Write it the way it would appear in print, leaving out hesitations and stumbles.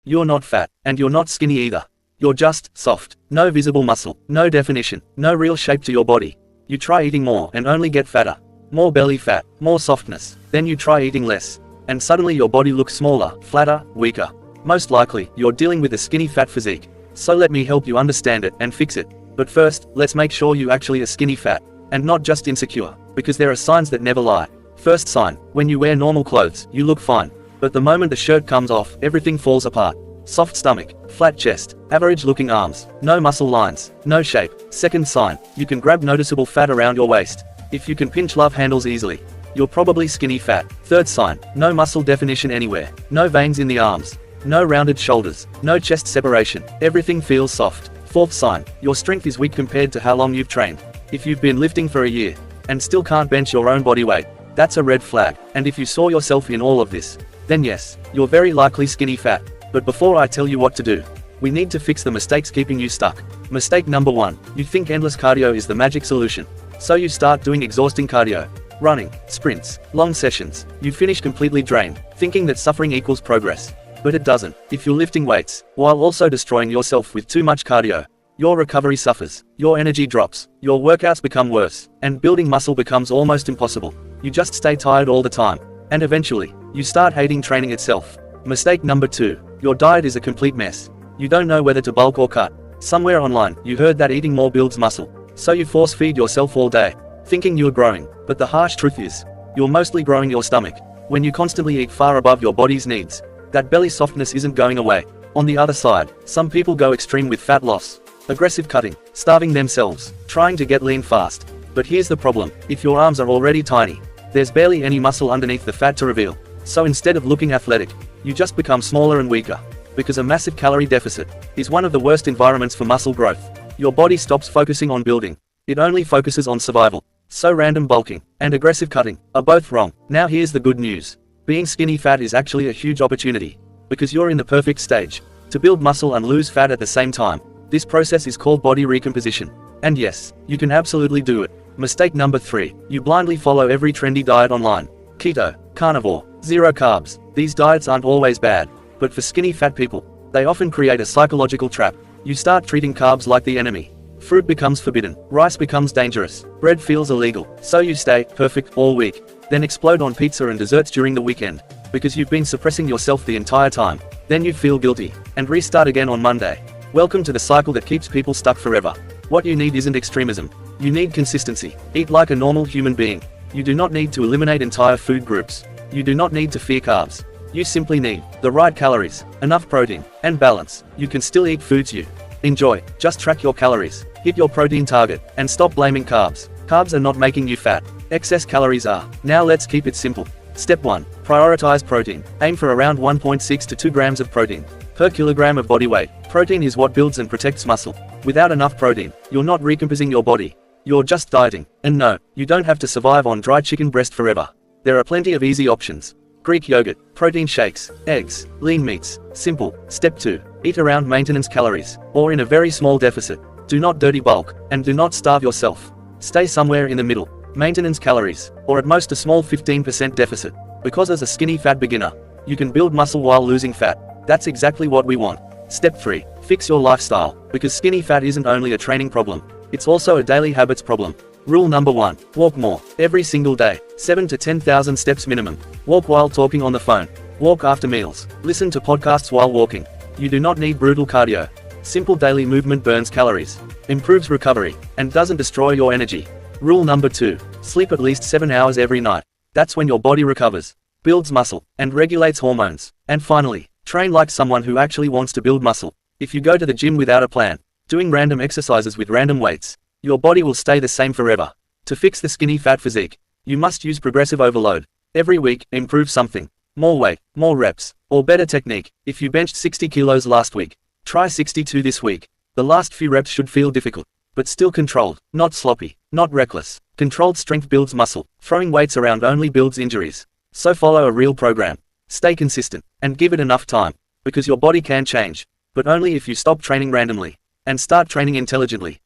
You're not fat, and you're not skinny either. You're just soft. No visible muscle, no definition, no real shape to your body. You try eating more and only get fatter. More belly fat, more softness. Then you try eating less, and suddenly your body looks smaller, flatter, weaker. Most likely, you're dealing with a skinny fat physique. So let me help you understand it and fix it. But first, let's make sure you actually are skinny fat, and not just insecure, because there are signs that never lie. First sign, when you wear normal clothes, you look fine. But the moment the shirt comes off, everything falls apart. Soft stomach, flat chest, average looking arms, no muscle lines, no shape. Second sign, you can grab noticeable fat around your waist. If you can pinch love handles easily, you're probably skinny fat. Third sign, no muscle definition anywhere, no veins in the arms, no rounded shoulders, no chest separation, everything feels soft. Fourth sign, your strength is weak compared to how long you've trained. If you've been lifting for a year, and still can't bench your own body weight, that's a red flag. And if you saw yourself in all of this, then yes, you're very likely skinny fat. But before I tell you what to do, we need to fix the mistakes keeping you stuck. Mistake number 1, you think endless cardio is the magic solution. So you start doing exhausting cardio, running, sprints, long sessions. You finish completely drained, thinking that suffering equals progress. But it doesn't. If you're lifting weights, while also destroying yourself with too much cardio, your recovery suffers, your energy drops, your workouts become worse, and building muscle becomes almost impossible. You just stay tired all the time, and eventually, you start hating training itself. Mistake number 2, your diet is a complete mess. You don't know whether to bulk or cut. Somewhere online, you heard that eating more builds muscle. So you force feed yourself all day, thinking you're growing. But the harsh truth is, you're mostly growing your stomach. When you constantly eat far above your body's needs, that belly softness isn't going away. On the other side, some people go extreme with fat loss, aggressive cutting, starving themselves, trying to get lean fast. But here's the problem, if your arms are already tiny, there's barely any muscle underneath the fat to reveal. So instead of looking athletic, you just become smaller and weaker. Because a massive calorie deficit is one of the worst environments for muscle growth. Your body stops focusing on building. It only focuses on survival. So random bulking and aggressive cutting are both wrong. Now here's the good news. Being skinny fat is actually a huge opportunity. Because you're in the perfect stage to build muscle and lose fat at the same time. This process is called body recomposition. And yes, you can absolutely do it. Mistake number 3, you blindly follow every trendy diet online. Keto, carnivore, zero carbs. These diets aren't always bad, but for skinny fat people, they often create a psychological trap. You start treating carbs like the enemy. Fruit becomes forbidden, rice becomes dangerous, bread feels illegal. So you stay perfect all week, then explode on pizza and desserts during the weekend, because you've been suppressing yourself the entire time. Then you feel guilty, and restart again on Monday. Welcome to the cycle that keeps people stuck forever. What you need isn't extremism. You need consistency. Eat like a normal human being. You do not need to eliminate entire food groups. You do not need to fear carbs. You simply need the right calories, enough protein, and balance. You can still eat foods you enjoy. Just track your calories, hit your protein target, and stop blaming carbs. Carbs are not making you fat. Excess calories are. Now let's keep it simple. Step 1. Prioritize protein. Aim for around 1.6 to 2 grams of protein per kilogram of body weight. Protein is what builds and protects muscle. Without enough protein, you're not recomposing your body. You're just dieting. And no, you don't have to survive on dry chicken breast forever. There are plenty of easy options. Greek yogurt, protein shakes, eggs, lean meats. Simple. Step 2. Eat around maintenance calories, or in a very small deficit. Do not dirty bulk, and do not starve yourself. Stay somewhere in the middle. Maintenance calories, or at most a small 15% deficit. Because as a skinny fat beginner, you can build muscle while losing fat. That's exactly what we want. Step 3. Fix your lifestyle, because skinny fat isn't only a training problem, it's also a daily habits problem. Rule number 1. Walk more. Every single day. 7 to 10,000 steps minimum. Walk while talking on the phone. Walk after meals. Listen to podcasts while walking. You do not need brutal cardio. Simple daily movement burns calories, improves recovery, and doesn't destroy your energy. Rule number 2. Sleep at least 7 hours every night. That's when your body recovers, builds muscle, and regulates hormones. And finally, train like someone who actually wants to build muscle. If you go to the gym without a plan, doing random exercises with random weights, your body will stay the same forever. To fix the skinny fat physique, you must use progressive overload. Every week, improve something. More weight, more reps, or better technique. If you benched 60 kilos last week, try 62 this week. The last few reps should feel difficult, but still controlled, not sloppy, not reckless. Controlled strength builds muscle. Throwing weights around only builds injuries. So follow a real program. Stay consistent, and give it enough time. Because your body can change, but only if you stop training randomly, and start training intelligently.